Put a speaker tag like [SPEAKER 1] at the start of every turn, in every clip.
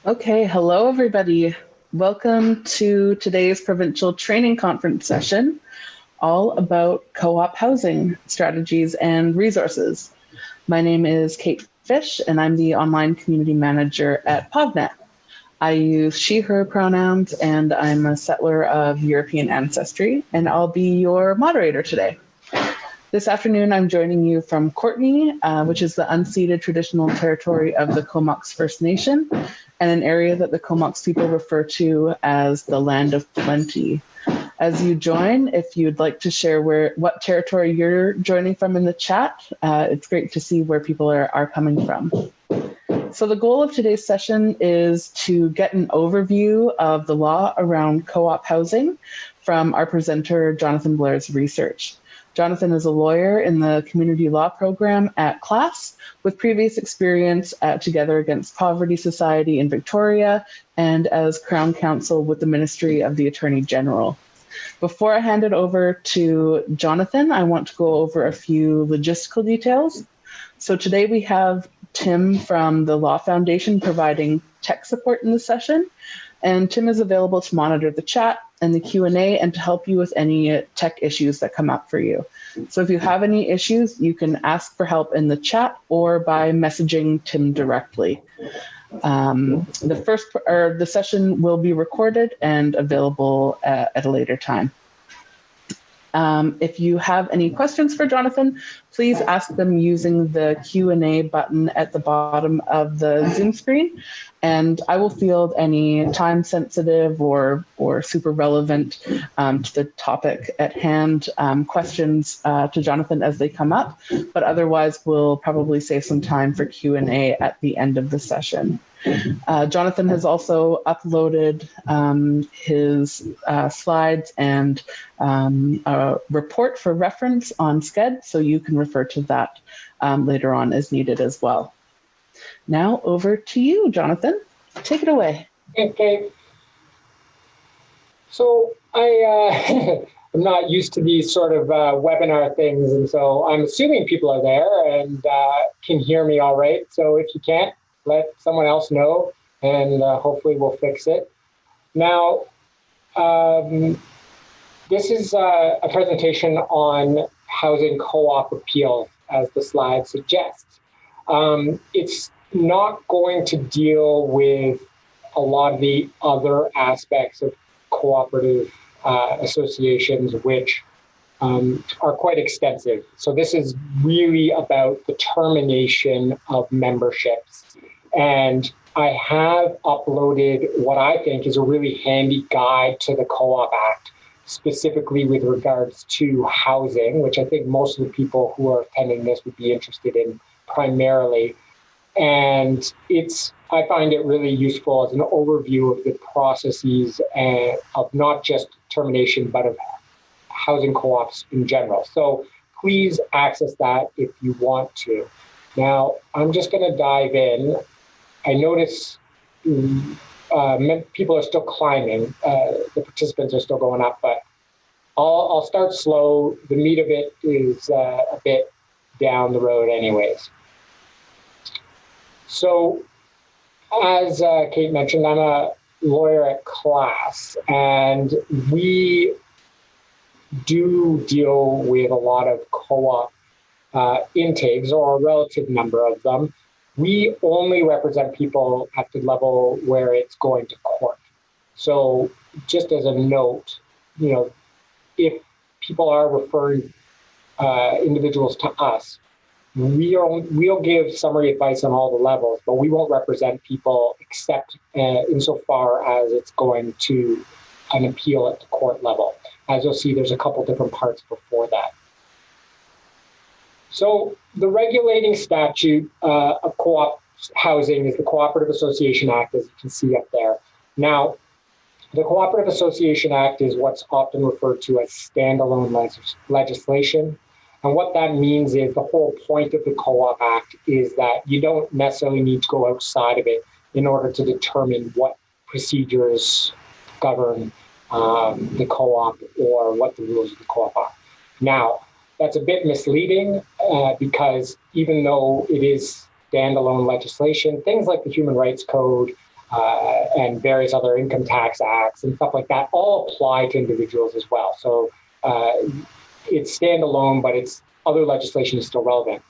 [SPEAKER 1] Okay, hello everybody. Welcome to today's Provincial Training Conference session, all about co-op housing strategies and resources. My name is Kate Fish, and I'm the online community manager at PovNet. I use she, her pronouns, and I'm a settler of European ancestry, and I'll be your moderator today. This afternoon, I'm joining you from Courtenay, which is the unceded traditional territory of the Comox First Nation, and an area that the Comox people refer to as the Land of Plenty. As you join, if you'd like to share what territory you're joining from in the chat, it's great to see where people are coming from. So the goal of today's session is to get an overview of the law around co-op housing from our presenter, Jonathan Blair's research. Jonathan is a lawyer in the community law program at CLAS with previous experience at Together Against Poverty Society in Victoria and as Crown Counsel with the Ministry of the Attorney General. Before I hand it over to Jonathan, I want to go over a few logistical details. So today we have Tim from the Law Foundation providing tech support in the session. And Tim is available to monitor the chat and the Q&A and to help you with any tech issues that come up for you. So if you have any issues, you can ask for help in the chat or by messaging Tim directly. The session will be recorded and available at a later time. If you have any questions for Jonathan, please ask them using the Q&A button at the bottom of the Zoom screen, and I will field any time-sensitive or super relevant to the topic at hand questions to Jonathan as they come up, but otherwise we'll probably save some time for Q&A at the end of the session. Jonathan has also uploaded his slides and a report for reference on SCED, so you can refer to that later on as needed as well. Now over to you, Jonathan. Take it away.
[SPEAKER 2] Okay. So I'm not used to these sort of webinar things, and so I'm assuming people are there and can hear me all right. So if you can't, let someone else know, and hopefully we'll fix it. Now, this is a presentation on housing co-op appeal, as the slide suggests. It's not going to deal with a lot of the other aspects of cooperative associations, which are quite extensive. So this is really about the termination of memberships. And I have uploaded what I think is a really handy guide to the Co-op Act, specifically with regards to housing, which I think most of the people who are attending this would be interested in primarily. And I find it really useful as an overview of the processes of not just termination, but of housing co-ops in general. So please access that if you want to. Now, I'm just going to dive in. I notice people are still climbing. The participants are still going up, but I'll start slow. The meat of it is a bit down the road anyways. So as Kate mentioned, I'm a lawyer at CLAS, and we do deal with a lot of co-op intakes, or a relative number of them. We only represent people at the level where it's going to court. So just as a note, if people are referring individuals to us, we'll give summary advice on all the levels, but we won't represent people except insofar as it's going to an appeal at the court level. As you'll see, there's a couple different parts before that. So the regulating statute of co-op housing is the Cooperative Association Act, as you can see up there. Now, the Cooperative Association Act is what's often referred to as standalone legislation. And what that means is the whole point of the Co-op Act is that you don't necessarily need to go outside of it in order to determine what procedures govern the co-op or what the rules of the co-op are. Now, that's a bit misleading because even though it is standalone legislation, things like the Human Rights Code and various other income tax acts and stuff like that all apply to individuals as well. So it's standalone, but it's other legislation is still relevant.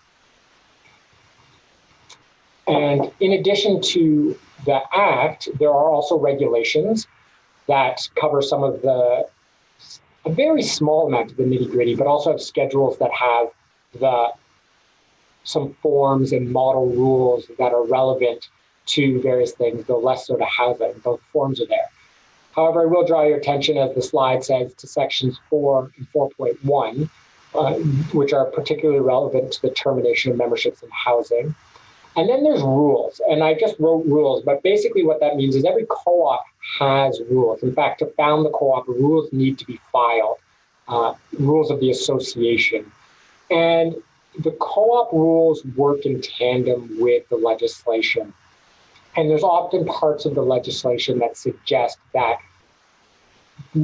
[SPEAKER 2] And in addition to the Act, there are also regulations that cover some of a very small amount of the nitty-gritty, but also have schedules that have some forms and model rules that are relevant to various things, though less so to housing. Those forms are there. However, I will draw your attention, as the slide says, to sections 4 and 4.1, which are particularly relevant to the termination of memberships in housing. And then there's rules, and I just wrote rules, but basically what that means is every co-op has rules. In fact, to found the co-op, rules need to be filed, rules of the association. And the co-op rules work in tandem with the legislation. And there's often parts of the legislation that suggest that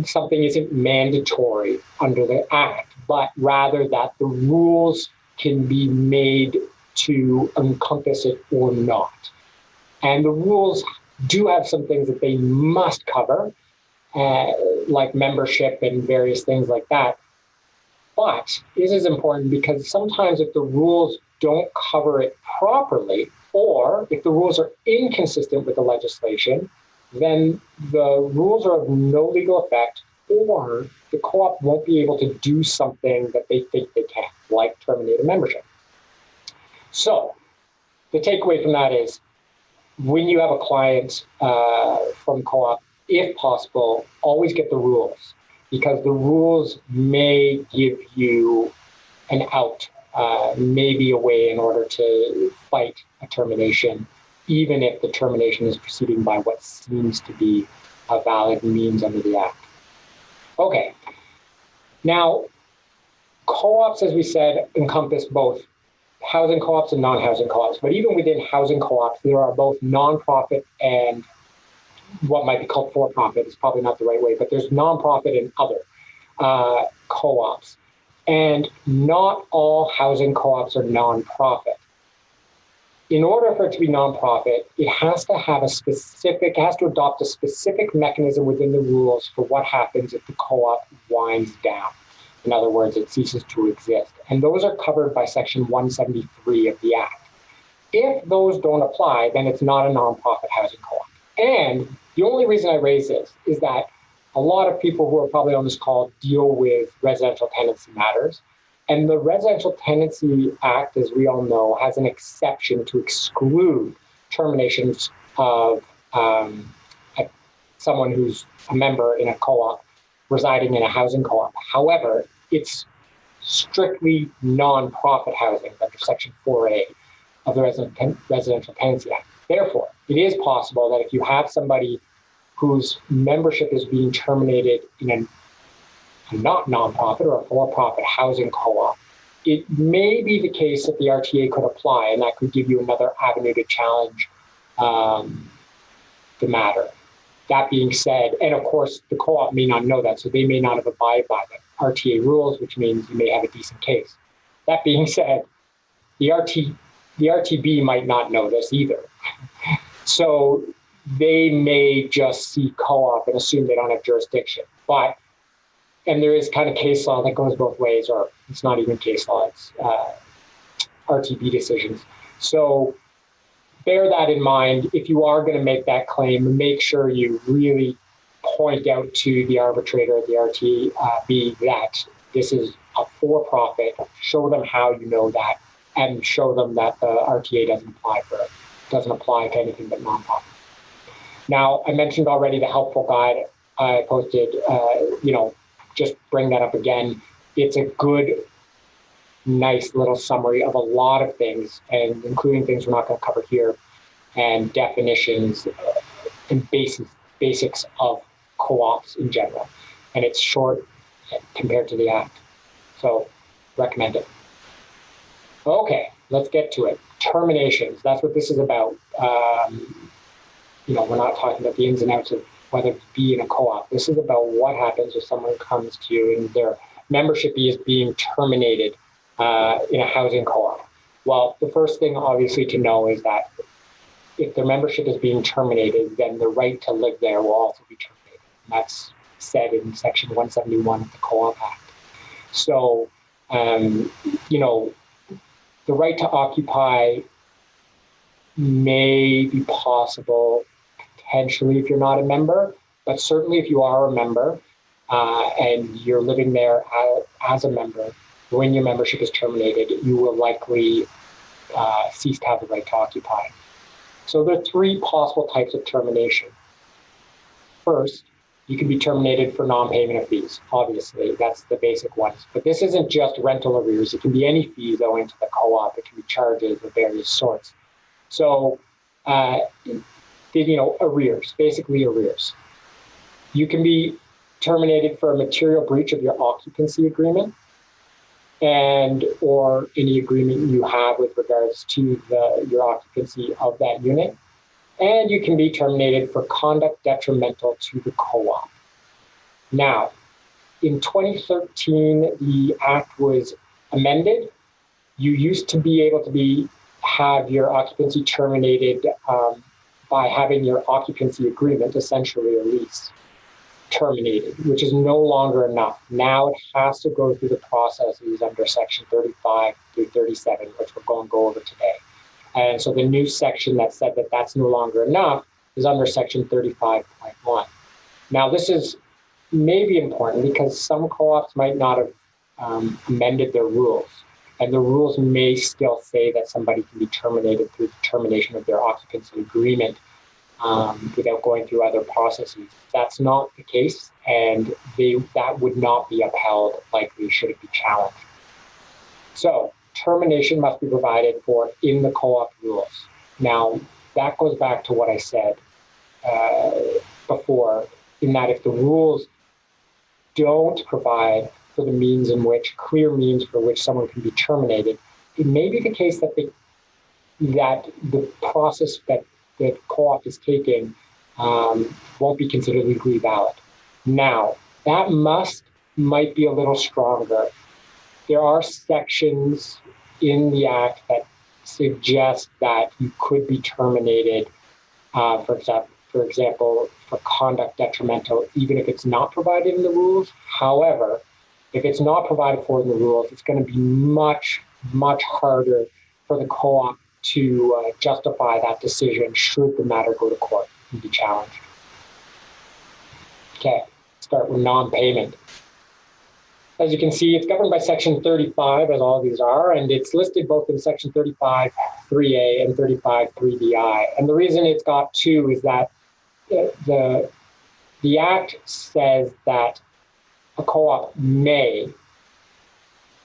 [SPEAKER 2] something isn't mandatory under the Act, but rather that the rules can be made to encompass it or not. And the rules do have some things that they must cover, like membership and various things like that. But this is important because sometimes if the rules don't cover it properly, or if the rules are inconsistent with the legislation, then the rules are of no legal effect, or the co-op won't be able to do something that they think they can, like terminate a membership. So the takeaway from that is, when you have a client from co-op, if possible, always get the rules, because the rules may give you an out, maybe a way in order to fight a termination, even if the termination is proceeding by what seems to be a valid means under the Act. Okay. Now, co-ops, as we said, encompass both housing co-ops and non-housing co-ops. But even within housing co-ops, there are both nonprofit and what might be called for-profit. Is probably not the right way, but there's nonprofit and other co-ops. And not all housing co-ops are nonprofit. In order for it to be nonprofit, it has to have it has to adopt a specific mechanism within the rules for what happens if the co-op winds down. In other words, it ceases to exist. And those are covered by Section 173 of the Act. If those don't apply, then it's not a nonprofit housing co-op. And the only reason I raise this is that a lot of people who are probably on this call deal with residential tenancy matters. And the Residential Tenancy Act, as we all know, has an exception to exclude terminations of someone who's a member in a co-op residing in a housing co-op. However, it's strictly non-profit housing under Section 4A of the Residential Tenancy Act. Therefore, it is possible that if you have somebody whose membership is being terminated in a not non-profit or a for-profit housing co-op, it may be the case that the RTA could apply, and that could give you another avenue to challenge the matter. That being said, and of course, the co-op may not know that, so they may not have abided by the RTA rules, which means you may have a decent case. That being said, the RTB might not know this either. So they may just see co-op and assume they don't have jurisdiction. And there is kind of case law that goes both ways, or it's not even case law, it's RTB decisions. So bear that in mind. If you are going to make that claim, make sure you really point out to the arbitrator at the RTB that this is a for-profit. Show them how you know that, and show them that the RTA doesn't apply to anything but nonprofit. Now, I mentioned already the helpful guide I posted. Just bring that up again. It's a good, nice little summary of a lot of things, and including things we're not going to cover here, and definitions and basics of co-ops in general. And it's short compared to the Act. So recommend it. Okay, let's get to it. Terminations, that's what this is about. We're not talking about the ins and outs of whether to be in a co-op. This is about what happens if someone comes to you and their membership is being terminated in a housing co-op. Well, the first thing obviously to know is that if their membership is being terminated, then the right to live there will also be terminated. And that's said in Section 171 of the Co-op Act. So, you know, the right to occupy may be possible potentially if you're not a member, but certainly if you are a member and you're living there as a member, when your membership is terminated, you will likely cease to have the right to occupy. So there are three possible types of termination. First, you can be terminated for non-payment of fees. Obviously, that's the basic ones. But this isn't just rental arrears. It can be any fees owing to the co-op. It can be charges of various sorts. So, you know, arrears, basically arrears. You can be terminated for a material breach of your occupancy agreement and or any agreement you have with regards to your occupancy of that unit. And you can be terminated for conduct detrimental to the co-op. Now, in 2013, the Act was amended. You used to be able to have your occupancy terminated by having your occupancy agreement, essentially a lease, terminated, which is no longer enough. Now it has to go through the processes under Section 35 through 37, which we're going to go over today. And so the new section that said that that's no longer enough is under Section 35.1. Now, this is maybe important because some co-ops might not have amended their rules. And the rules may still say that somebody can be terminated through the termination of their occupancy agreement without going through other processes. That's not the case, and that would not be upheld likely should it be challenged. So, termination must be provided for in the co-op rules. Now, that goes back to what I said before, in that if the rules don't provide for the clear means for which someone can be terminated, it may be the case that the process that co-op is taking won't be considered legally valid. Now, that might be a little stronger. There are sections in the Act that suggest that you could be terminated, for example, for conduct detrimental, even if it's not provided in the rules. However, if it's not provided for in the rules, it's going to be much, much harder for the co-op to justify that decision should the matter go to court and be challenged. Okay, start with non-payment. As you can see, it's governed by Section 35, as all of these are, and it's listed both in Section 35.3a and 35.3bi. And the reason it's got two is that the Act says that a co-op may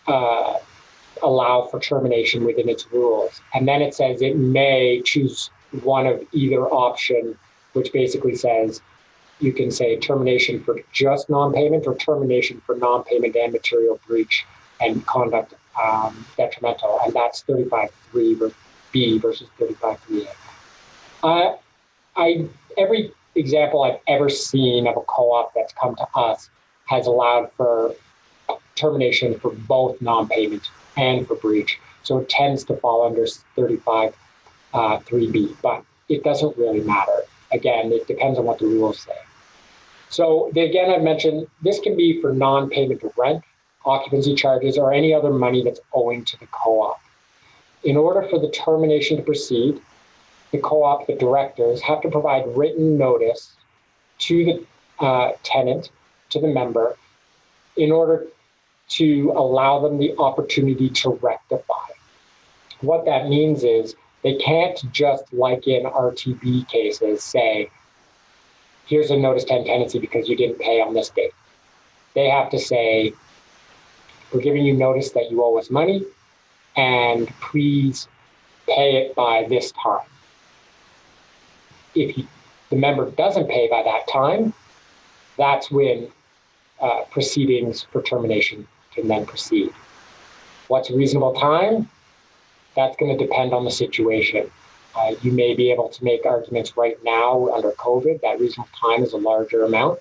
[SPEAKER 2] allow for termination within its rules. And then it says it may choose one of either option, which basically says you can say termination for just non-payment or termination for non-payment and material breach and conduct detrimental. And that's 35.3b versus 35.3a. Every example I've ever seen of a co-op that's come to us has allowed for termination for both non-payment and for breach. So it tends to fall under 35.3b, but it doesn't really matter. Again, it depends on what the rules say. So again, I've mentioned this can be for non-payment of rent, occupancy charges, or any other money that's owing to the co-op. In order for the termination to proceed, the co-op, the directors, have to provide written notice to the tenant, to the member, in order to allow them the opportunity to rectify. What that means is they can't just, like in RTB cases, say, here's a notice to end tenancy because you didn't pay on this date. They have to say, we're giving you notice that you owe us money, and please pay it by this time. If the member doesn't pay by that time, that's when proceedings for termination can then proceed. What's a reasonable time? That's going to depend on the situation. You may be able to make arguments right now under COVID that reasonable time is a larger amount.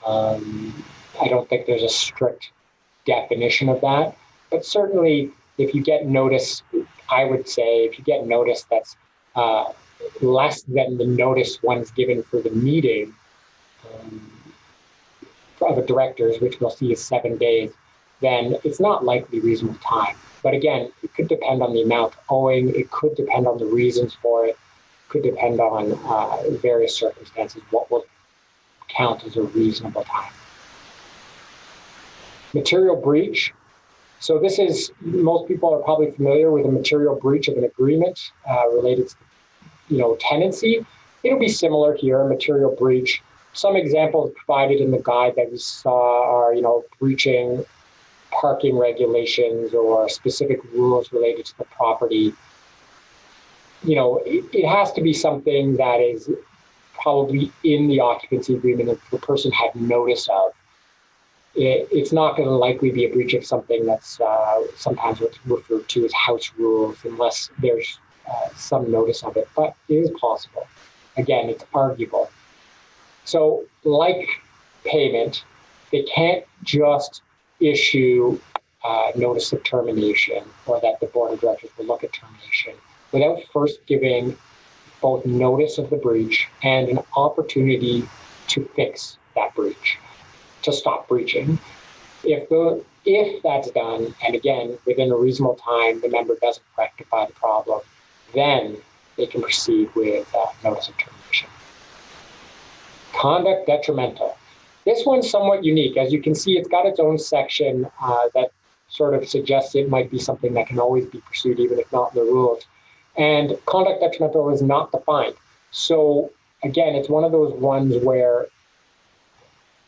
[SPEAKER 2] I don't think there's a strict definition of that, but certainly if you get notice, I would say if you get notice that's less than the notice one's given for the meeting of the directors, which we'll see is 7 days, then it's not likely reasonable time. But again, it could depend on the amount owing, it could depend on the reasons for it, could depend on various circumstances, what will count as a reasonable time. Material breach. So this is, most people are probably familiar with a material breach of an agreement related to, tenancy. It'll be similar here, a material breach. Some examples provided in the guide that we saw are, breaching parking regulations or specific rules related to the property. It has to be something that is probably in the occupancy agreement that the person had notice of. It's not going to likely be a breach of something that's sometimes what's referred to as house rules, unless there's some notice of it, but it is possible. Again, it's arguable. So like payment, they can't just issue notice of termination or that the board of directors will look at termination without first giving both notice of the breach and an opportunity to fix that breach, to stop breaching. If that's done, and again, within a reasonable time, the member doesn't rectify the problem, then they can proceed with notice of termination. Conduct detrimental. This one's somewhat unique. As you can see, it's got its own section that sort of suggests it might be something that can always be pursued, even if not in the rules. And conduct detrimental is not defined. So again, it's one of those ones where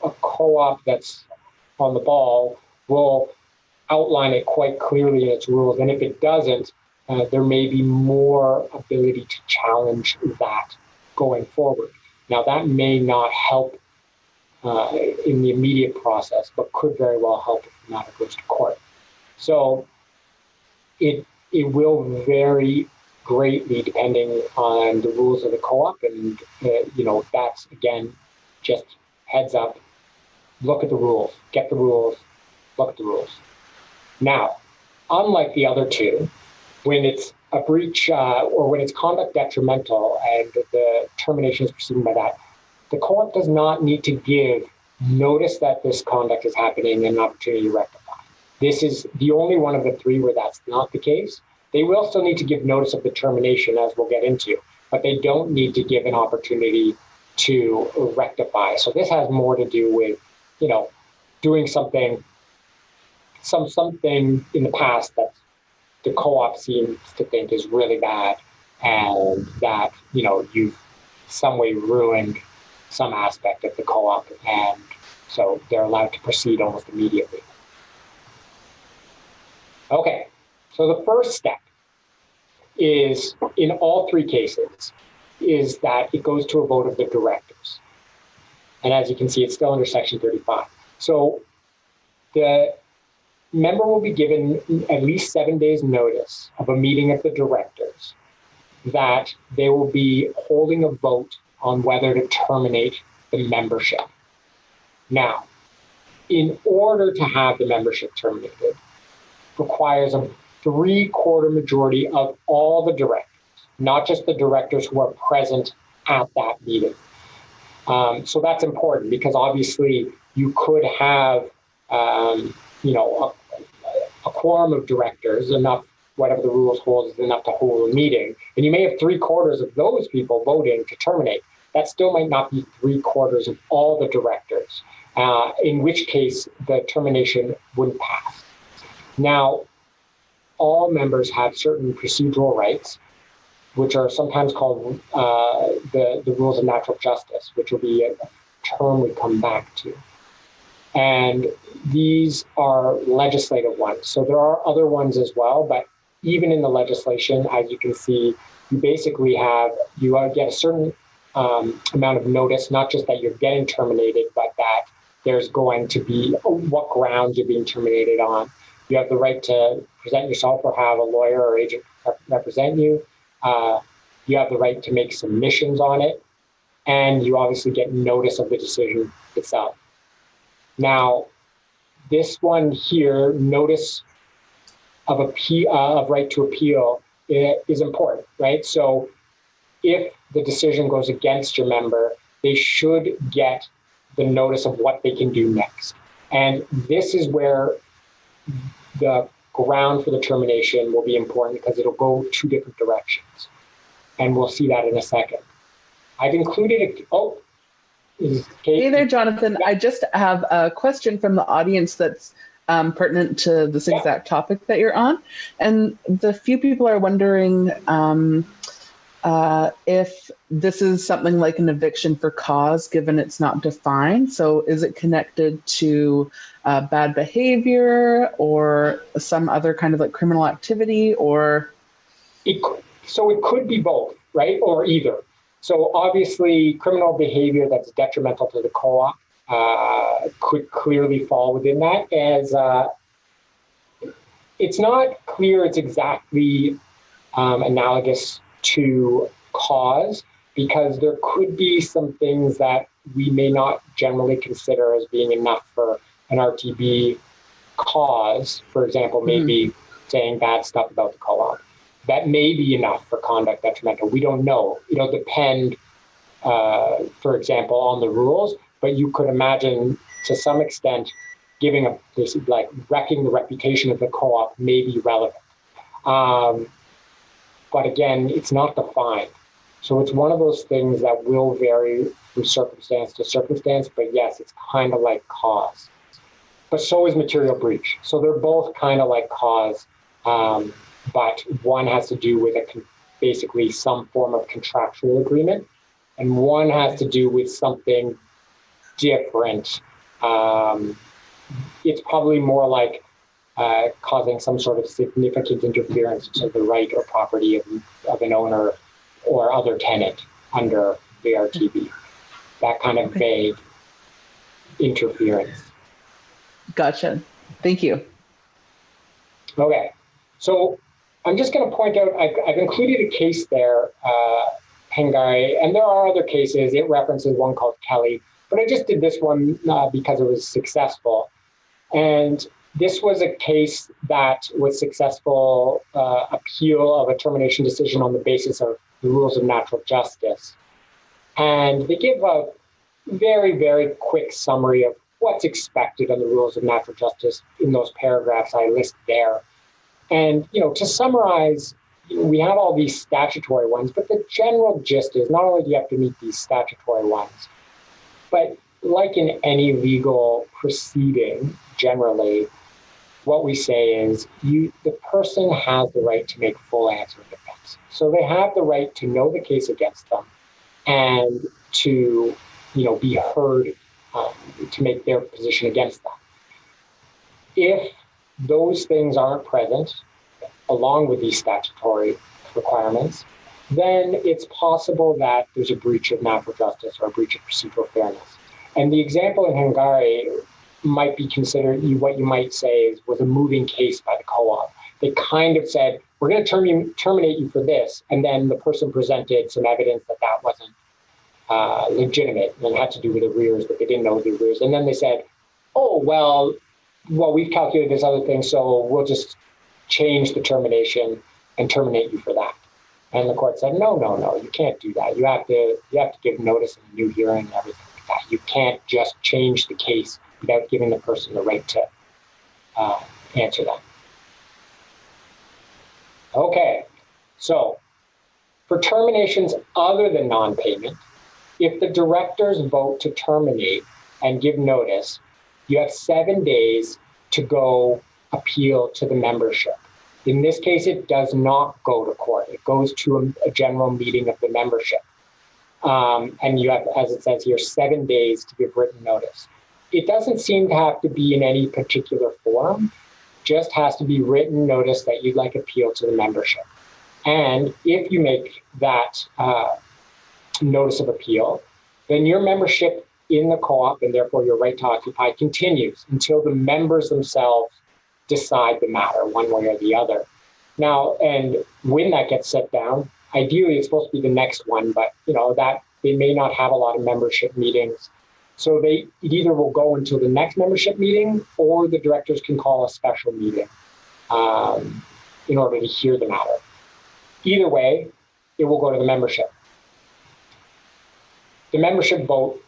[SPEAKER 2] a co-op that's on the ball will outline it quite clearly in its rules. And if it doesn't, there may be more ability to challenge that going forward. Now, that may not help in the immediate process, but could very well help if the matter goes to court. So it will vary greatly depending on the rules of the co-op. And, that's, again, just heads up, look at the rules, get the rules, look at the rules. Now, unlike the other two, when it's a breach or when it's conduct detrimental and the termination is preceded by that, the co-op does not need to give notice that this conduct is happening and an opportunity to rectify. This is the only one of the three where that's not the case. They will still need to give notice of the termination, as we'll get into, but they don't need to give an opportunity to rectify. So this has more to do with, doing something in the past that the co-op seems to think is really bad, and that, you've some way ruined some aspect of the co-op, and so they're allowed to proceed almost immediately. Okay, so the first step is, in all three cases, is that it goes to a vote of the directors. And as you can see, it's still under Section 35. So the member will be given at least 7 days notice of a meeting of the directors that they will be holding a vote on whether to terminate the membership. Now, in order to have the membership terminated, requires a 3/4 majority of all the directors, not just the directors who are present at that meeting. So that's important, because obviously you could have, a quorum of directors, enough, whatever the rules hold is enough to hold a meeting, and you may have 3/4 of those people voting to terminate. That still might not be 3/4 of all the directors, in which case the termination wouldn't pass. Now, all members have certain procedural rights, which are sometimes called the rules of natural justice, which will be a term we come back to. And these are legislative ones. So there are other ones as well, but even in the legislation, as you can see, you basically you get a certain amount of notice, not just that you're getting terminated, but that there's going to be what grounds you're being terminated on. You have the right to present yourself or have a lawyer or agent represent you. You have the right to make submissions on it, and you obviously get notice of the decision itself. Now, this one here, notice of right to appeal, is important, right? So if the decision goes against your member, they should get the notice of what they can do next. And this is where the ground for the termination will be important, because it'll go two different directions. And we'll see that in a second. I've included
[SPEAKER 1] Hey there, Jonathan. I just have a question from the audience that's pertinent to this exact topic that you're on. And the few people are wondering if this is something like an eviction for cause, given it's not defined. So is it connected to bad behavior or some other kind of like criminal activity, or?
[SPEAKER 2] So it could be both, right? Or either. So obviously criminal behavior that's detrimental to the co-op could clearly fall within that, as it's not clear it's exactly analogous to cause, because there could be some things that we may not generally consider as being enough for an RTB cause. For example, maybe saying bad stuff about the co-op. That may be enough for conduct detrimental. We don't know. It'll depend, for example, on the rules, but you could imagine to some extent wrecking the reputation of the co-op may be relevant. But again, it's not defined. So it's one of those things that will vary from circumstance to circumstance, but yes, it's kind of like cause. But so is material breach. So they're both kind of like cause, but one has to do with basically some form of contractual agreement, and one has to do with something different. It's probably more like causing some sort of significant interference to the right or property of an owner or other tenant under the RTB. That kind of vague interference.
[SPEAKER 1] Gotcha. Thank you.
[SPEAKER 2] Okay. So I'm just going to point out, I've included a case there, Hengari, and there are other cases. It references one called Kelly, but I just did this one because it was successful. And this was a case that was successful appeal of a termination decision on the basis of the rules of natural justice. And they give a very, very quick summary of what's expected on the rules of natural justice in those paragraphs I list there. And, to summarize, we have all these statutory ones, but the general gist is not only do you have to meet these statutory ones, but like in any legal proceeding, generally, what we say is the person has the right to make full answer of defense. So they have the right to know the case against them and to, be heard, to make their position against them. If those things aren't present, along with these statutory requirements, then it's possible that there's a breach of natural justice or a breach of procedural fairness. And the example in Hungary might be considered, what you might say was a moving case by the co-op. They kind of said, we're going to terminate you for this. And then the person presented some evidence that wasn't legitimate and had to do with arrears, but they didn't know the arrears. And then they said, oh, well, we've calculated this other thing, so we'll just change the termination and terminate you for that. And the court said, no, you can't do that. You have to give notice of a new hearing and everything like that. You can't just change the case without giving the person the right to answer that. Okay, so for terminations other than non-payment, if the directors vote to terminate and give notice, you have 7 days to go appeal to the membership. In this case, it does not go to court. It goes to a general meeting of the membership. And you have, as it says here, 7 days to give written notice. It doesn't seem to have to be in any particular form, just has to be written notice that you'd like appeal to the membership. And if you make that notice of appeal, then your membership in the co-op, and therefore your right to occupy, continues until the members themselves decide the matter one way or the other. Now, and when that gets set down, ideally it's supposed to be the next one, but that they may not have a lot of membership meetings. So it either will go until the next membership meeting, or the directors can call a special meeting in order to hear the matter. Either way, it will go to the membership. The membership vote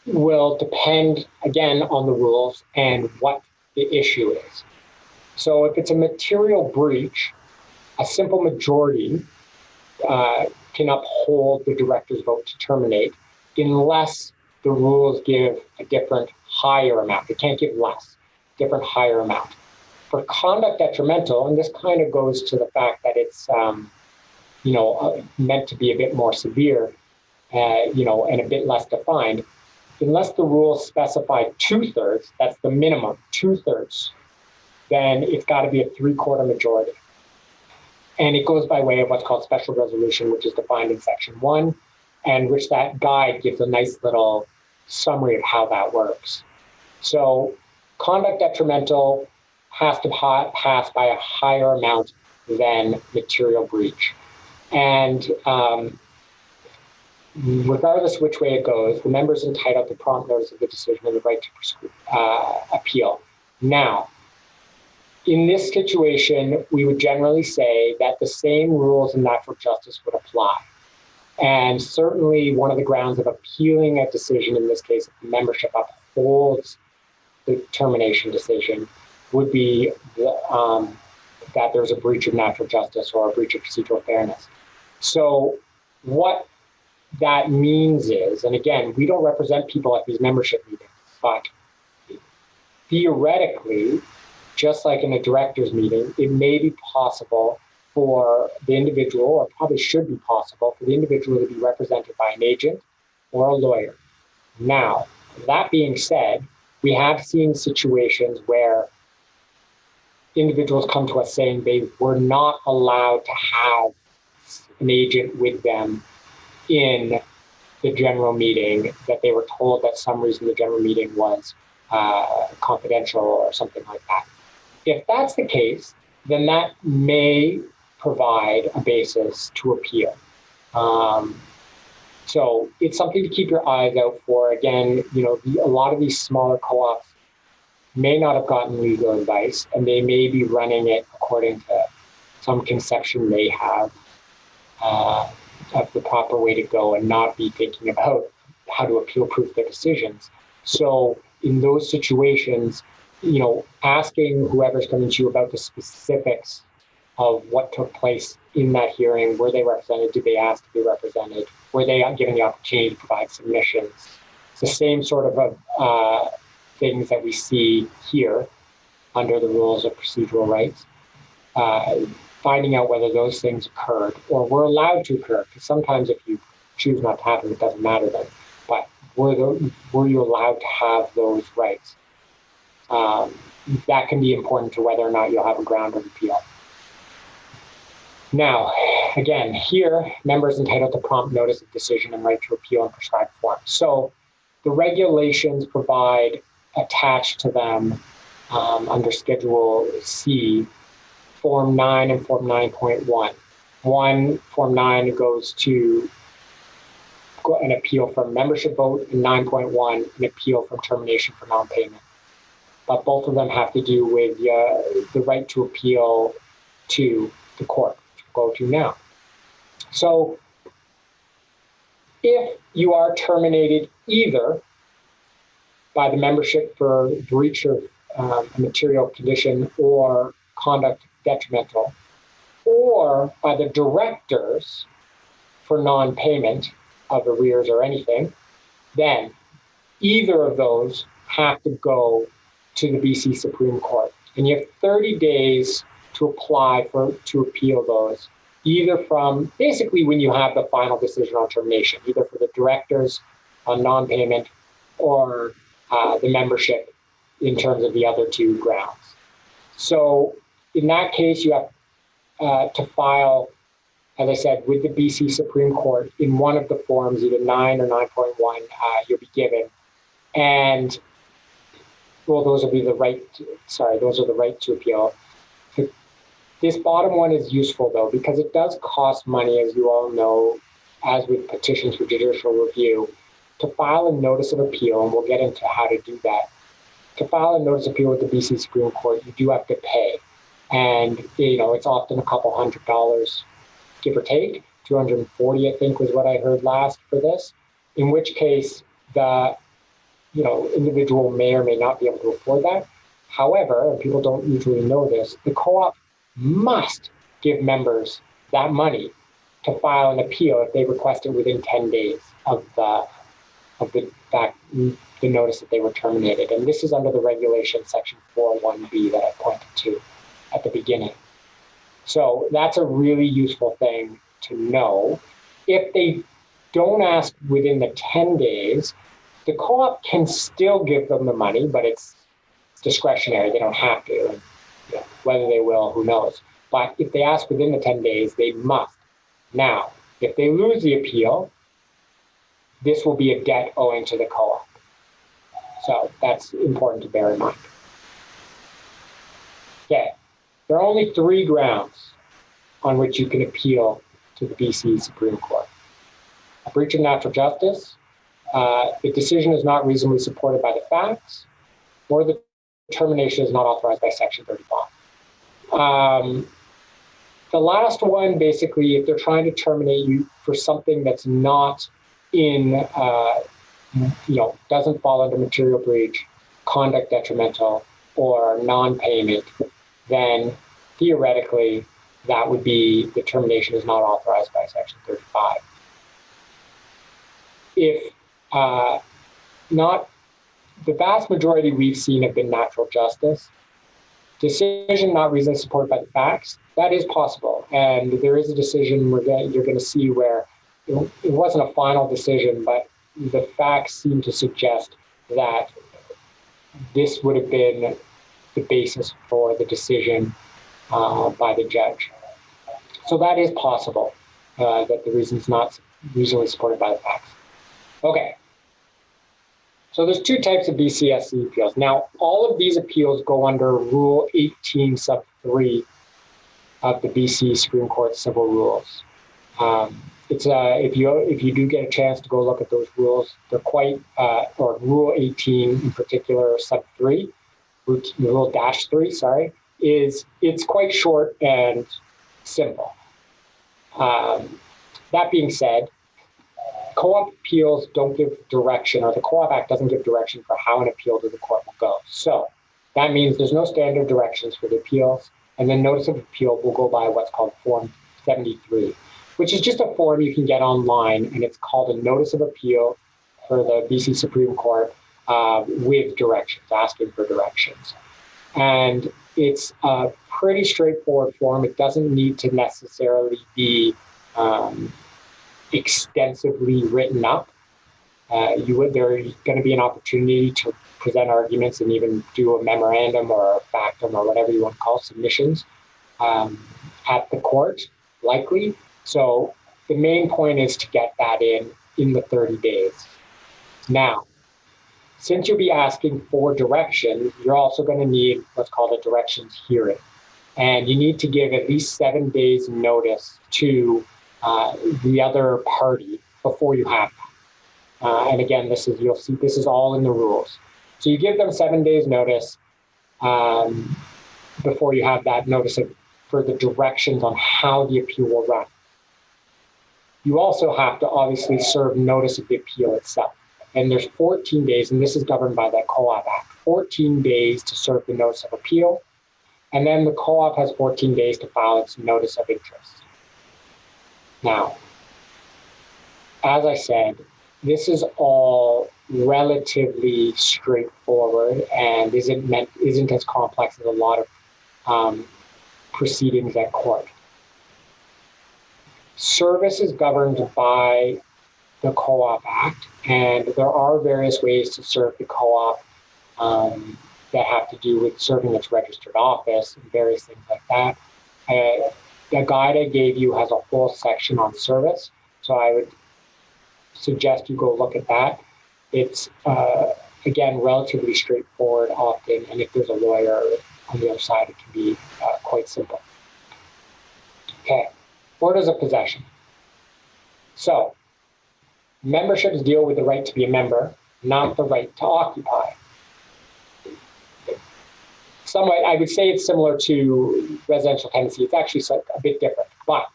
[SPEAKER 2] will depend, again, on the rules and what the issue is. So if it's a material breach, a simple majority can uphold the director's vote to terminate unless the rules give a different higher amount. They can't give less, different higher amount. For conduct detrimental, and this kind of goes to the fact that it's meant to be a bit more severe, and a bit less defined, unless the rules specify 2/3, that's the minimum, 2/3, then it's got to be a 3/4 majority. And it goes by way of what's called special resolution, which is defined in section 1, and which that guide gives a nice little summary of how that works. So conduct detrimental has to pass by a higher amount than material breach. And regardless which way it goes, the member is entitled to prompt notice of the decision and the right to appeal. Now, in this situation, we would generally say that the same rules in natural justice would apply. And certainly one of the grounds of appealing a decision, in this case, if the membership upholds the termination decision, would be that there's a breach of natural justice or a breach of procedural fairness. So what that means is, and again, we don't represent people at these membership meetings, but theoretically, just like in a director's meeting, it may be possible for the individual, or probably should be possible, for the individual to be represented by an agent or a lawyer. Now, that being said, we have seen situations where individuals come to us saying they were not allowed to have an agent with them in the general meeting, that they were told that some reason the general meeting was confidential or something like that. If that's the case, then that may provide a basis to appeal. So it's something to keep your eyes out for. Again, a lot of these smaller co-ops may not have gotten legal advice, and they may be running it according to some conception they have of the proper way to go, and not be thinking about how to appeal-proof their decisions. So in those situations, asking whoever's coming to you about the specifics of what took place in that hearing, were they represented, did they ask to be represented, were they given the opportunity to provide submissions? It's the same sort of things that we see here under the rules of procedural rights. Finding out whether those things occurred or were allowed to occur, because sometimes if you choose not to have them, it doesn't matter then. But were you allowed to have those rights? That can be important to whether or not you'll have a ground of appeal. Now, again, here, members entitled to prompt notice of decision and right to appeal in prescribed form. So the regulations provide attached to them under Schedule C, Form 9 and Form 9.1. Form 9 goes to an appeal from membership vote, and 9.1, an appeal from termination for non-payment. But both of them have to do with the right to appeal to the court, which we'll go to now. So if you are terminated either by the membership for breach of a material condition or conduct detrimental, or by the directors for non-payment of arrears or anything, then either of those have to go to the BC Supreme Court. And you have 30 days to apply to appeal those, either from basically when you have the final decision on termination, either for the directors on non-payment or the membership in terms of the other two grounds. So in that case, you have to file, as I said, with the BC Supreme Court in one of the forms, either 9 or 9.1, you'll be given. And well, those are the right to appeal. This bottom one is useful though, because it does cost money, as you all know, as with petitions for judicial review, to file a notice of appeal, and we'll get into how to do that. To file a notice of appeal with the BC Supreme Court, you do have to pay. And, it's often a couple $100, give or take. $240, I think, was what I heard last for this. in which case the individual may or may not be able to afford that. However, and people don't usually know this, the co-op must give members that money to file an appeal if they request it within 10 days of the notice that they were terminated. And this is under the regulation section 4.1b that I pointed to at the beginning. So that's a really useful thing to know. If they don't ask within the 10 days, the co-op can still give them the money, but it's discretionary. They don't have to. And, whether they will, who knows. But if they ask within the 10 days, they must. Now, if they lose the appeal, this will be a debt owing to the co-op. So that's important to bear in mind. Okay, there are only 3 grounds on which you can appeal to the BC Supreme Court. A breach of natural justice, the decision is not reasonably supported by the facts, or the termination is not authorized by Section 35. The last one, basically, if they're trying to terminate you for something that's not in, doesn't fall under material breach, conduct detrimental, or non-payment, then theoretically that would be the termination is not authorized by Section 35. If not, the vast majority we've seen have been natural justice. Decision not reasonably supported by the facts, that is possible. And there is a decision you're going to see where it wasn't a final decision, but the facts seem to suggest that this would have been the basis for the decision by the judge. So that is possible, that the reason is not reasonably supported by the facts. Okay. So there's 2 types of BCSC appeals. Now, all of these appeals go under Rule 18 sub 3 of the BC Supreme Court Civil Rules. If you do get a chance to go look at those rules, they're quite, or Rule 18 in particular, sub 3, Rule dash 3, sorry, it's quite short and simple. That being said, co-op appeals don't give direction, or the Co-op Act doesn't give direction for how an appeal to the court will go. So that means there's no standard directions for the appeals, and then notice of appeal will go by what's called Form 73, which is just a form you can get online, and it's called a notice of appeal for the BC Supreme Court with directions, asking for directions. And it's a pretty straightforward form. It doesn't need to necessarily be extensively written up. There's going to be an opportunity to present arguments and even do a memorandum or a factum or whatever you want to call submissions at the court, likely. So the main point is to get that in the 30 days. Now, since you'll be asking for direction, you're also going to need what's called a directions hearing. And you need to give at least 7 days notice to the other party before you have that. And again, you'll see this is all in the rules. So you give them 7 days notice before you have that notice for the directions on how the appeal will run. You also have to obviously serve notice of the appeal itself. And there's 14 days, and this is governed by that Co-op Act, 14 days to serve the notice of appeal. And then the co-op has 14 days to file its notice of interest. Now, as I said, this is all relatively straightforward and isn't as complex as a lot of proceedings at court. Service is governed by the Co-op Act, and there are various ways to serve the co-op that have to do with serving its registered office and various things like that. The guide I gave you has a whole section on service, so I would suggest you go look at that. It's, again, relatively straightforward often, and if there's a lawyer on the other side, it can be quite simple. Okay, orders of possession. So, memberships deal with the right to be a member, not the right to occupy. Somewhat, I would say it's similar to residential tenancy. It's actually a bit different, but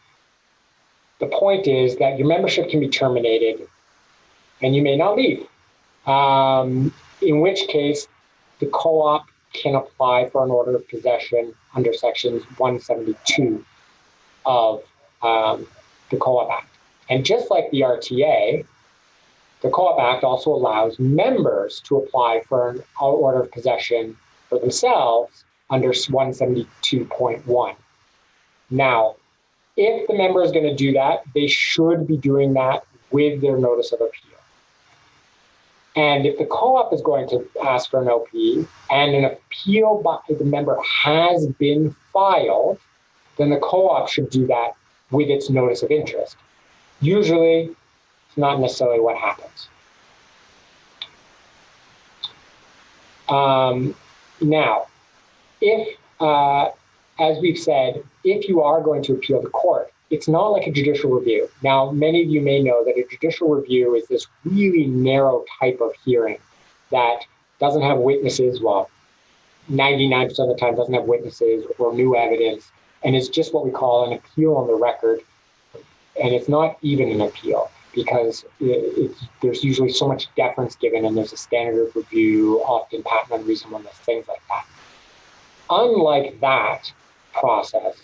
[SPEAKER 2] the point is that your membership can be terminated and you may not leave. In which case, the co-op can apply for an order of possession under sections 172 of the Co-op Act. And just like the RTA, the Co-op Act also allows members to apply for an order of possession for themselves under 172.1. Now, if the member is going to do that, they should be doing that with their notice of appeal. And if the co-op is going to ask for an OP and an appeal by the member has been filed, then the co-op should do that with its notice of interest. Usually, it's not necessarily what happens. Now, if, as we've said, if you are going to appeal to court, it's not like a judicial review. Now, many of you may know that a judicial review is this really narrow type of hearing that doesn't have witnesses, well, 99% of the time doesn't have witnesses or new evidence, and is just what we call an appeal on the record. And it's not even an appeal because there's usually so much deference given, and there's a standard of review, often patent unreasonableness, things like that. Unlike that process,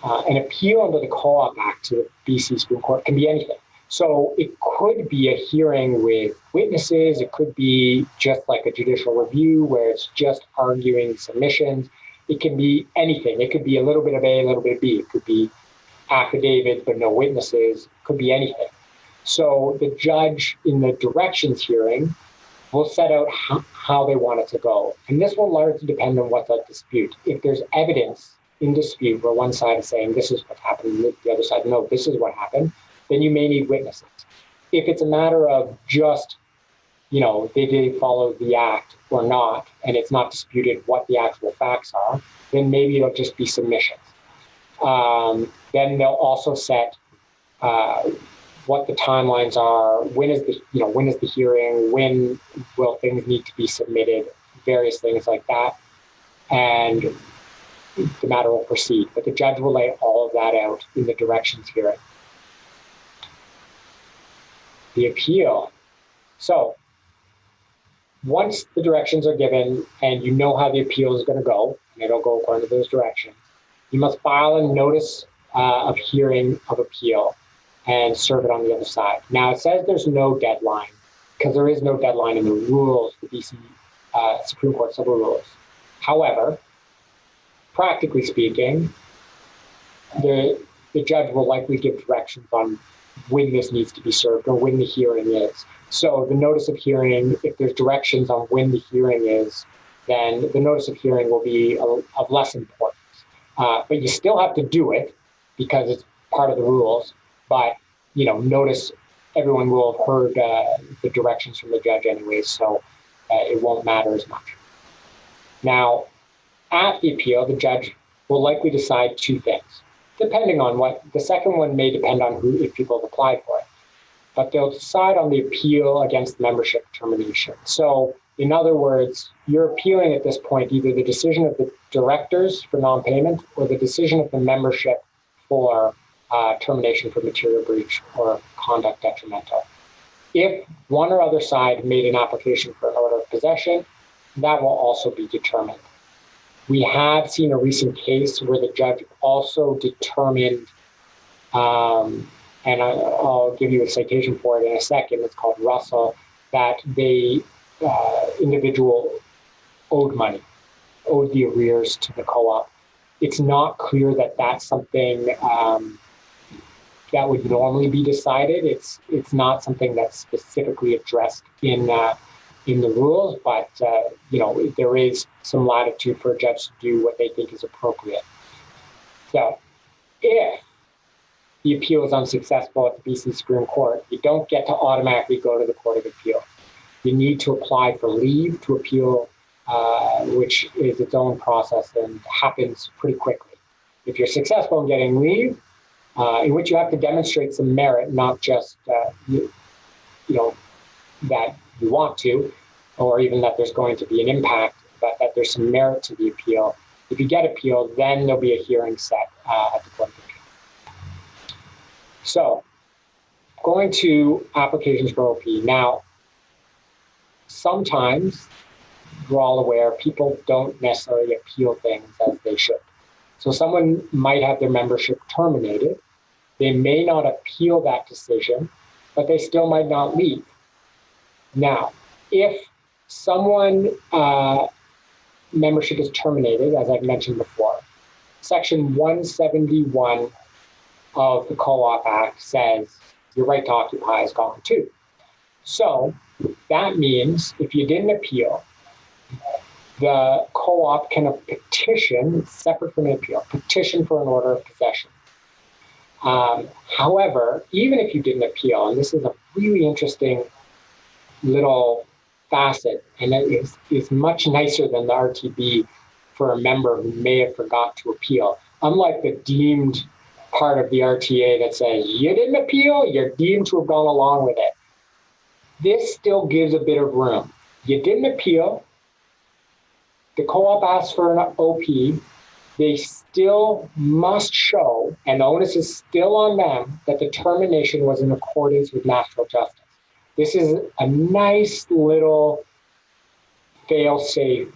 [SPEAKER 2] an appeal under the Co-op Act to the BC Supreme Court can be anything. So it could be a hearing with witnesses. It could be just like a judicial review where it's just arguing submissions. It can be anything. It could be a little bit of A, a little bit of B. It could be affidavit, but no witnesses. It could be anything. So the judge in the directions hearing will set out how they want it to go. And this will largely depend on what's at dispute. If there's evidence in dispute where one side is saying this is what happened, and the other side, no, this is what happened, then you may need witnesses. If it's a matter of just, they did follow the act or not, and it's not disputed what the actual facts are, then maybe it'll just be submissions. Then they'll also set what the timelines are, when is the hearing, when will things need to be submitted, various things like that. And the matter will proceed, but the judge will lay all of that out in the directions hearing. The appeal. So once the directions are given and you know how the appeal is going to go, and it'll go according to those directions, you must file a notice of hearing of appeal and serve it on the other side. Now, it says there's no deadline because there is no deadline in the rules, the BC Supreme Court civil rules. However, practically speaking, the judge will likely give directions on when this needs to be served or when the hearing is. So the notice of hearing, if there's directions on when the hearing is, then the notice of hearing will be of less importance. But you still have to do it because it's part of the rules. But, notice everyone will have heard the directions from the judge anyway, so it won't matter as much. Now, at the appeal, the judge will likely decide two things, depending on what, the second one may depend on if people have applied for it, but they'll decide on the appeal against membership termination. So in other words, you're appealing at this point either the decision of the directors for non-payment or the decision of the membership for termination for material breach or conduct detrimental. If one or other side made an application for an order of possession, that will also be determined. We have seen a recent case where the judge also determined, and I'll give you a citation for it in a second, it's called Russell, that the individual owed money, owed the arrears to the co-op. It's not clear that that's something that would normally be decided. It's not something that's specifically addressed in the rules, but there is some latitude for a judge to do what they think is appropriate. So if the appeal is unsuccessful at the BC Supreme Court, you don't get to automatically go to the Court of Appeal. You need to apply for leave to appeal, which is its own process and happens pretty quickly. If you're successful in getting leave, in which you have to demonstrate some merit, not just that you want to, or even that there's going to be an impact, but that there's some merit to the appeal. If you get appeal, then there'll be a hearing set at the Court of Appeal. So, going to applications for OP. Now, sometimes, we're all aware, people don't necessarily appeal things as they should. So someone might have their membership terminated. They may not appeal that decision, but they still might not leave. Now, if someone membership is terminated, as I've mentioned before, Section 171 of the Co-op Act says your right to occupy is gone too. So that means if you didn't appeal, the co-op can petition, separate from an appeal, petition for an order of possession. However, even if you didn't appeal, and this is a really interesting little facet, and it is much nicer than the RTB for a member who may have forgot to appeal. Unlike the deemed part of the RTA that says you didn't appeal, you're deemed to have gone along with it. This still gives a bit of room. You didn't appeal, the co-op asks for an OP, they still must show, and the onus is still on them, that the termination was in accordance with natural justice. This is a nice little fail-safe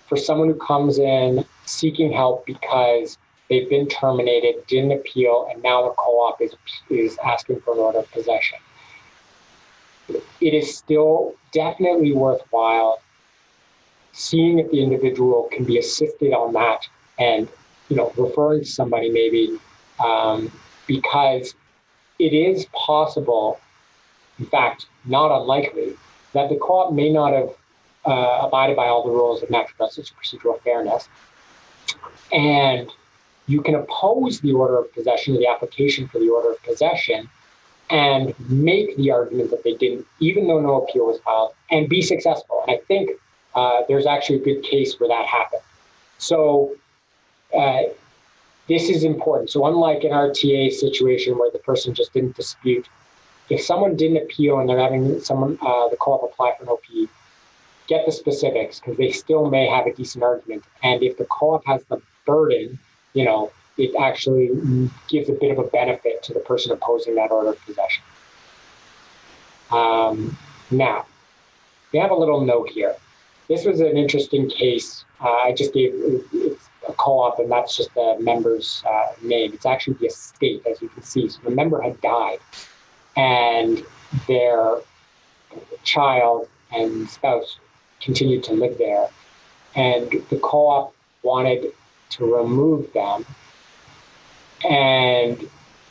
[SPEAKER 2] for someone who comes in seeking help because they've been terminated, didn't appeal, and now the co-op is asking for an order of possession. It is still definitely worthwhile seeing if the individual can be assisted on that and, referring to somebody maybe, because it is possible, in fact, not unlikely, that the co-op may not have abided by all the rules of natural justice or procedural fairness. And you can oppose the order of possession, the application for the order of possession, and make the argument that they didn't, even though no appeal was filed, and be successful. And I think there's actually a good case where that happened. So this is important. So unlike an RTA situation where the person just didn't dispute, if someone didn't appeal and they're having someone, the co-op apply for an OP, get the specifics because they still may have a decent argument. And if the co-op has the burden, it actually gives a bit of a benefit to the person opposing that order of possession. Now, we have a little note here. This was an interesting case. I just gave it's a co-op, and that's just the member's name. It's actually the estate, as you can see. So the member had died, and their child and spouse continued to live there. And the co-op wanted to remove them and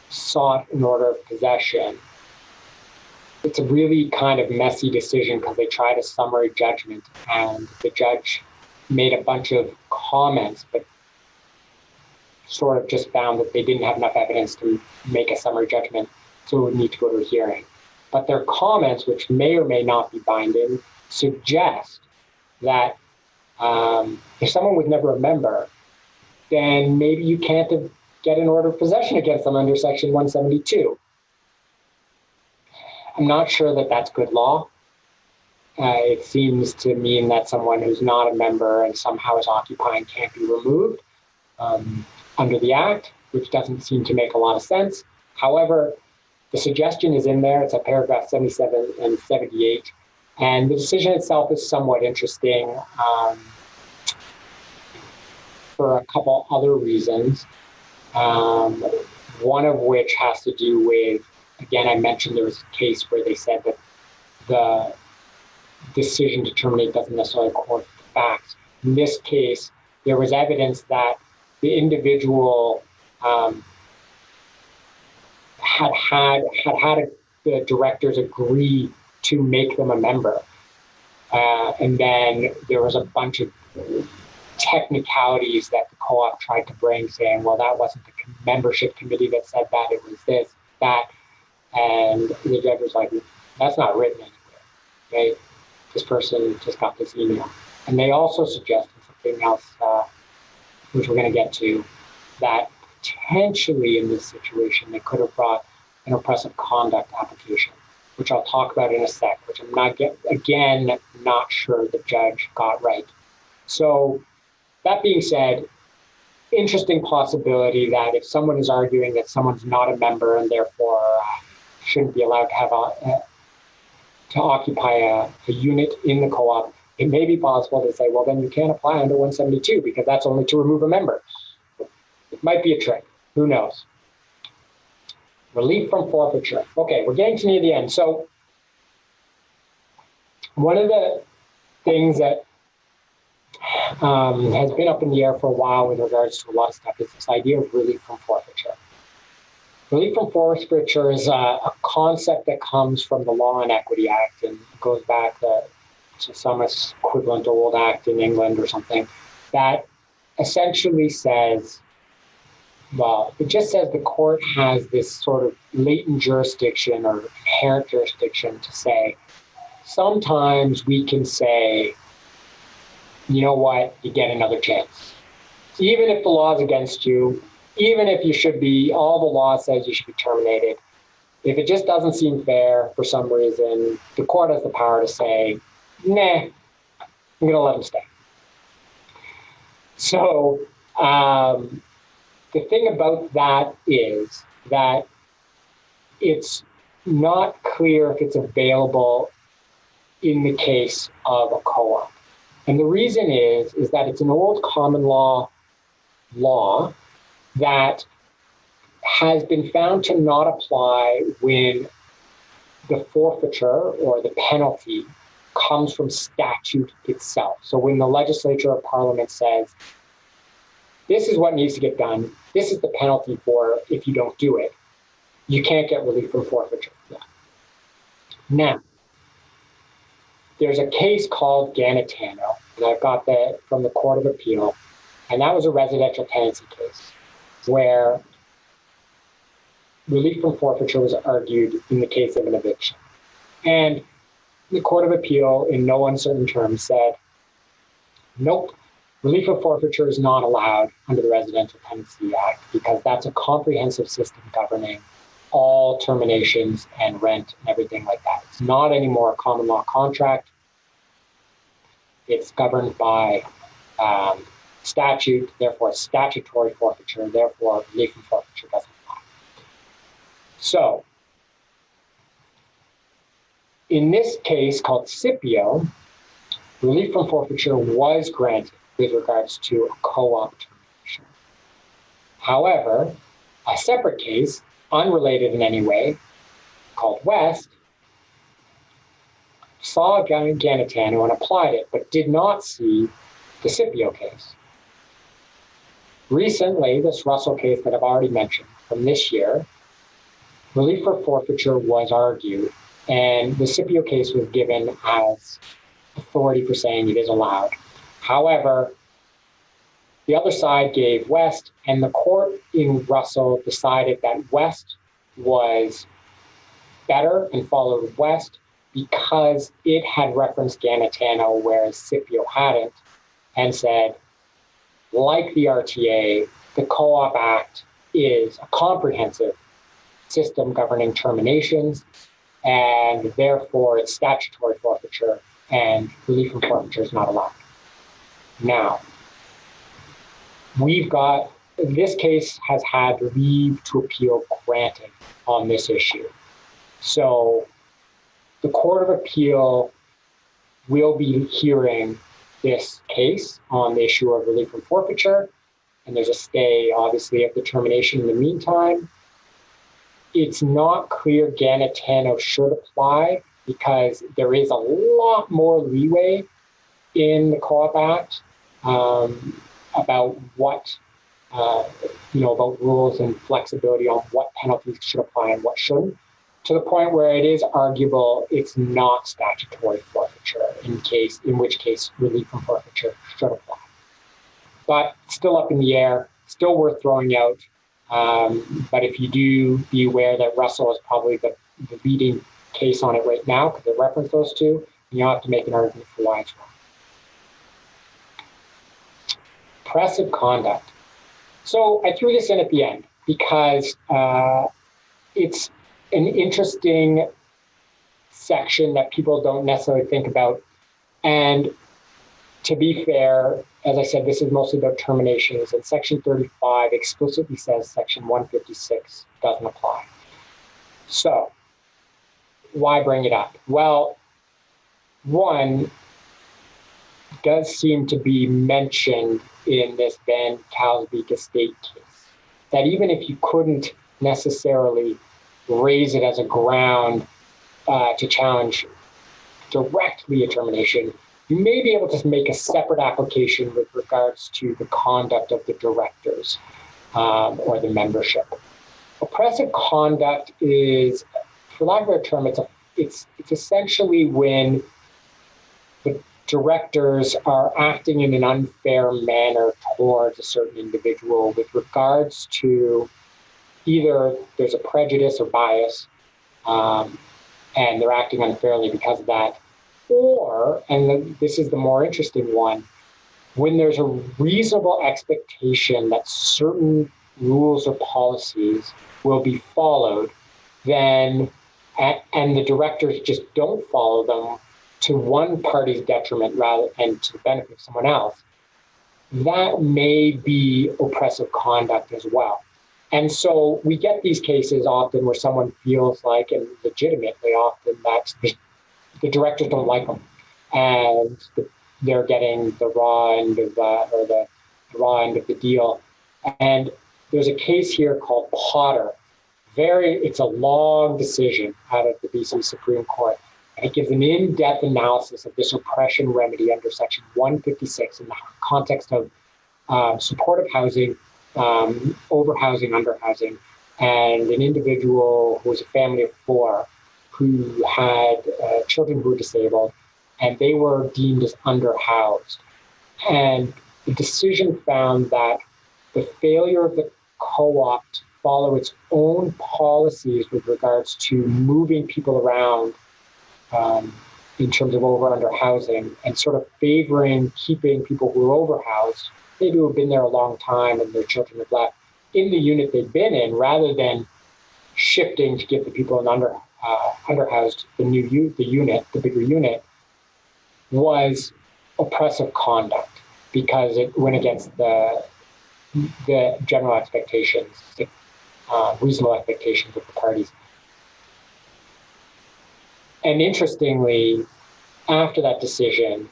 [SPEAKER 2] sought an order of possession. It's a really kind of messy decision because they tried a summary judgment and the judge made a bunch of comments, but sort of just found that they didn't have enough evidence to make a summary judgment, so it would need to go to a hearing. But their comments, which may or may not be binding, suggest that if someone was never a member, then maybe you can't get an order of possession against them under Section 172. I'm not sure that that's good law. It seems to mean that someone who's not a member and somehow is occupying can't be removed under the Act, which doesn't seem to make a lot of sense. However, the suggestion is in there. It's at paragraph 77 and 78. And the decision itself is somewhat interesting for a couple other reasons. One of which has to do with, again, I mentioned there was a case where they said that the decision to terminate doesn't necessarily accord with the facts. In this case, there was evidence that the individual had the directors agree to make them a member. And then there was a bunch of technicalities that the co-op tried to bring, saying, well, that wasn't the membership committee that said that, it was this, that. And the judge was like, that's not written anywhere. Okay? This person just got this email. And they also suggested something else, which we're going to get to, that potentially in this situation, they could have brought an oppressive conduct application, which I'll talk about in a sec, which I'm not sure the judge got right. So that being said, interesting possibility that if someone is arguing that someone's not a member and therefore shouldn't be allowed to have to occupy a unit in the co-op, it may be possible to say, well, then you can't apply under 172 because that's only to remove a member. It might be a trick. Who knows? Relief from forfeiture. Okay, we're getting to near the end. So one of the things that has been up in the air for a while with regards to a lot of stuff is this idea of relief from forfeiture. Relief from forfeiture is a concept that comes from the Law and Equity Act and goes back to some equivalent old act in England or something that essentially says, well, it just says the court has this sort of latent jurisdiction or inherent jurisdiction to say, sometimes we can say, you know what, you get another chance. Even if the law is against you, even if you should be, all the law says you should be terminated, if it just doesn't seem fair for some reason, the court has the power to say, nah, I'm going to let them stay. So the thing about that is that it's not clear if it's available in the case of a co-op. And the reason is that it's an old common law that has been found to not apply when the forfeiture or the penalty comes from statute itself. So when the legislature or parliament says, this is what needs to get done, this is the penalty for if you don't do it, you can't get relief from forfeiture for that. Now, there's a case called Ganetano, and I've got that from the Court of Appeal, and that was a residential tenancy case where relief from forfeiture was argued in the case of an eviction. And the Court of Appeal, in no uncertain terms, said, nope, relief from forfeiture is not allowed under the Residential Tenancy Act because that's a comprehensive system governing all terminations and rent and everything like that. It's not anymore a common law contract. It's governed by statute, therefore statutory forfeiture, therefore relief from forfeiture doesn't apply. So, in this case called Scipio, relief from forfeiture was granted with regards to a co-op termination. However, a separate case, unrelated in any way, called West, saw Ganetano and applied it, but did not see the Scipio case. Recently, this Russell case that I've already mentioned from this year, relief for forfeiture was argued, and the Scipio case was given as authority for saying it is allowed. However, the other side gave West, and the court in Russell decided that West was better and followed West because it had referenced Ganetano, whereas Scipio hadn't, and said, like the RTA, the Co-op Act is a comprehensive system governing terminations, and therefore it's statutory forfeiture, and relief from forfeiture is not allowed. Now, this case has had leave to appeal granted on this issue. So the Court of Appeal will be hearing this case on the issue of relief from forfeiture, and there's a stay, obviously, of the termination in the meantime. It's not clear Ganetano should apply because there is a lot more leeway in the Co-op Act about what, about rules and flexibility on what penalties should apply and what shouldn't, to the point where it is arguable it's not statutory forfeiture, in which case relief from forfeiture should apply. But still up in the air, still worth throwing out. But if you do, be aware that Russell is probably the leading case on it right now because they reference those two, and you'll have to make an argument for why it's wrong. Oppressive conduct. So I threw this in at the end because it's an interesting section that people don't necessarily think about. And to be fair, as I said, this is mostly about terminations, and Section 35 explicitly says Section 156 doesn't apply. So why bring it up? Well, one does seem to be mentioned in this Van Calsbeek estate case, that even if you couldn't necessarily raise it as a ground to challenge directly a termination, you may be able to make a separate application with regards to the conduct of the directors or the membership. Oppressive conduct is, for lack of a better term, it's essentially when the directors are acting in an unfair manner towards a certain individual with regards to either there's a prejudice or bias, and they're acting unfairly because of that, or, and this is the more interesting one, when there's a reasonable expectation that certain rules or policies will be followed, then, and the directors just don't follow them to one party's detriment rather and to the benefit of someone else, that may be oppressive conduct as well. And so we get these cases often where someone feels like, and legitimately often, that the directors don't like them, and they're getting the raw end of the raw end of the deal. And there's a case here called Potter. It's a long decision out of the BC Supreme Court, and it gives an in-depth analysis of this oppression remedy under Section 156 in the context of supportive housing, overhousing, underhousing, and an individual who was a family of four who had children who were disabled, and they were deemed as underhoused. And the decision found that the failure of the co-op to follow its own policies with regards to moving people around in terms of over-under housing and sort of favoring keeping people who are overhoused, maybe who have been there a long time and their children have left, in the unit they've been in, rather than shifting to give the people in underhoused the bigger unit, was oppressive conduct because it went against the general expectations, the reasonable expectations of the parties. And interestingly, after that decision,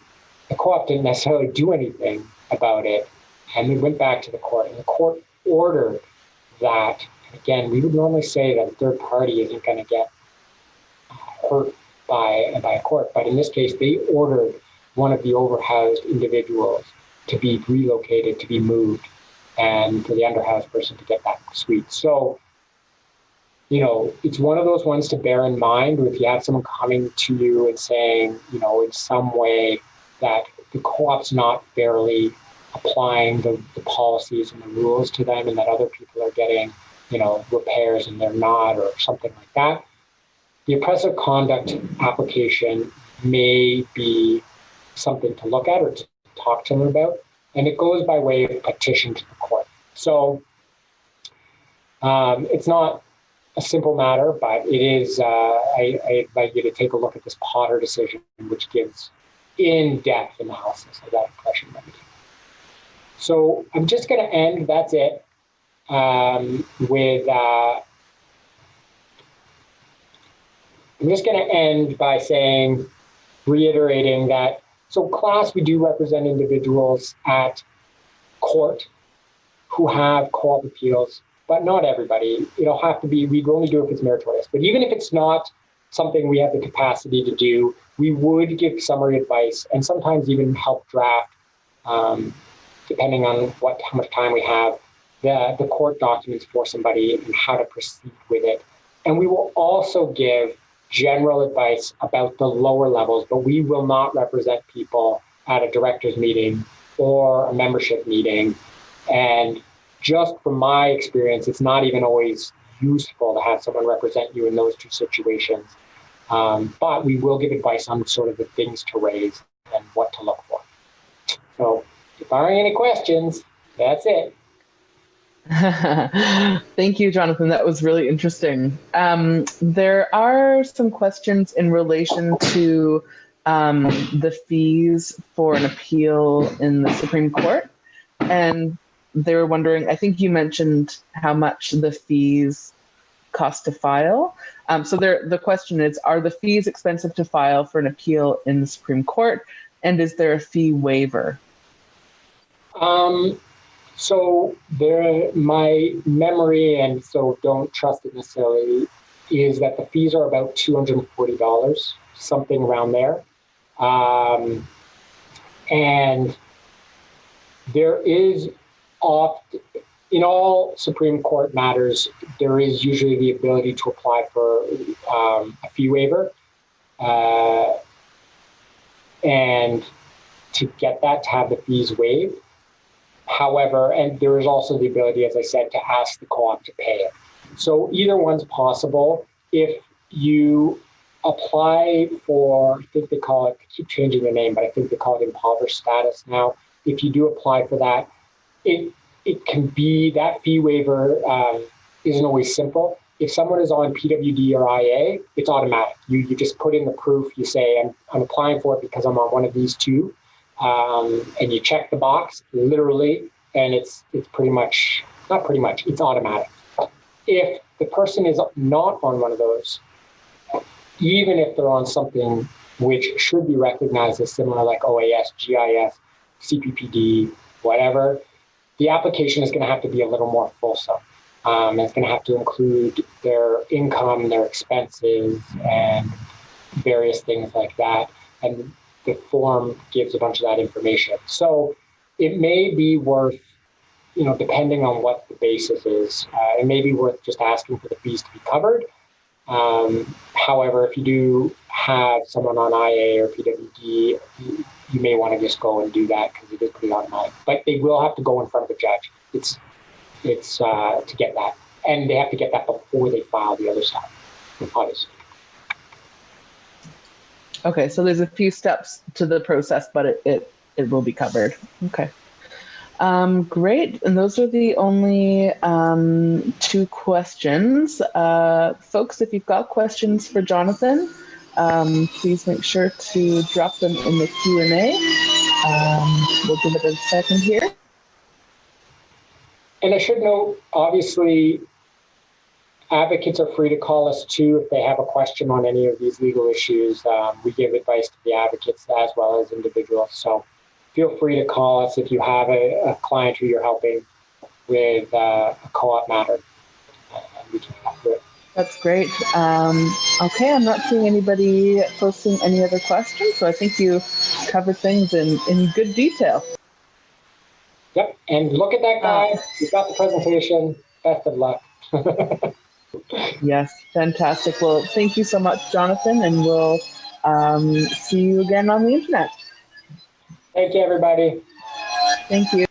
[SPEAKER 2] the co-op didn't necessarily do anything about it, and we went back to the court, and the court ordered that, again, we would normally say that a third party isn't going to get hurt by a court, but in this case, they ordered one of the overhoused individuals to be relocated, to be moved, and for the underhoused person to get that suite. So, it's one of those ones to bear in mind if you have someone coming to you and saying, in some way that the co-op's not fairly applying the policies and the rules to them, and that other people are getting, repairs and they're not, or something like that. The oppressive conduct application may be something to look at or to talk to them about, and it goes by way of petition to the court. So it's not a simple matter, but it is, I invite you to take a look at this Potter decision, which gives in-depth analysis of that oppression remedy. So I'm just going to end, that's it, with, I'm just going to end by reiterating that, so CLAS, we do represent individuals at court who have co-op appeals, but not everybody. It'll have to be, we only do it if it's meritorious. But even if it's not something we have the capacity to do, we would give summary advice and sometimes even help draft, depending on how much time we have, the court documents for somebody and how to proceed with it. And we will also give general advice about the lower levels, but we will not represent people at a director's meeting or a membership meeting. And just from my experience, it's not even always useful to have someone represent you in those two situations. But we will give advice on sort of the things to raise and what to look for. So if there aren't any questions, that's it.
[SPEAKER 1] Thank you, Jonathan. That was really interesting. There are some questions in relation to the fees for an appeal in the Supreme Court. And they were wondering, I think you mentioned how much the fees cost to file. So the question is, are the fees expensive to file for an appeal in the Supreme Court? And is there a fee waiver?
[SPEAKER 2] So my memory, and so don't trust it necessarily, is that the fees are about $240, something around there. And there is in all Supreme Court matters, there is usually the ability to apply for a fee waiver. And to get that, to have the fees waived. However, and there is also the ability, as I said, to ask the co-op to pay it. So either one's possible. If you apply for, I think they call it, I keep changing the name, but I think they call it impoverished status now. If you do apply for that, it can be, that fee waiver isn't always simple. If someone is on PWD or IA, it's automatic. You just put in the proof, you say, I'm applying for it because I'm on one of these two. And you check the box, literally, and it's pretty much, not pretty much, it's automatic. If the person is not on one of those, even if they're on something which should be recognized as similar, like OAS, GIS, CPPD, whatever, the application is going to have to be a little more fulsome. It's going to have to include their income, their expenses, and various things like that. And the form gives a bunch of that information. So it may be worth, depending on what the basis is, it may be worth just asking for the fees to be covered. However, if you do have someone on IA or PWD, you may want to just go and do that because it is pretty automatic. But they will have to go in front of a judge. It's to get that. And they have to get that before they file the other side, obviously.
[SPEAKER 1] Okay, so there's a few steps to the process, but it will be covered. Okay. Great. And those are the only two questions. Folks, if you've got questions for Jonathan, please make sure to drop them in the Q&A. We'll give it a second here.
[SPEAKER 2] And I should note, obviously, advocates are free to call us too if they have a question on any of these legal issues. We give advice to the advocates as well as individuals. So feel free to call us if you have a client who you're helping with a co-op matter. We can help with it.
[SPEAKER 1] That's great. Okay, I'm not seeing anybody posting any other questions, so I think you covered things in good detail.
[SPEAKER 2] Yep, and look at that guy. He's got the presentation. Best of luck.
[SPEAKER 1] Yes, fantastic. Well, thank you so much, Jonathan, and we'll see you again on the internet.
[SPEAKER 2] Thank you, everybody.
[SPEAKER 1] Thank you.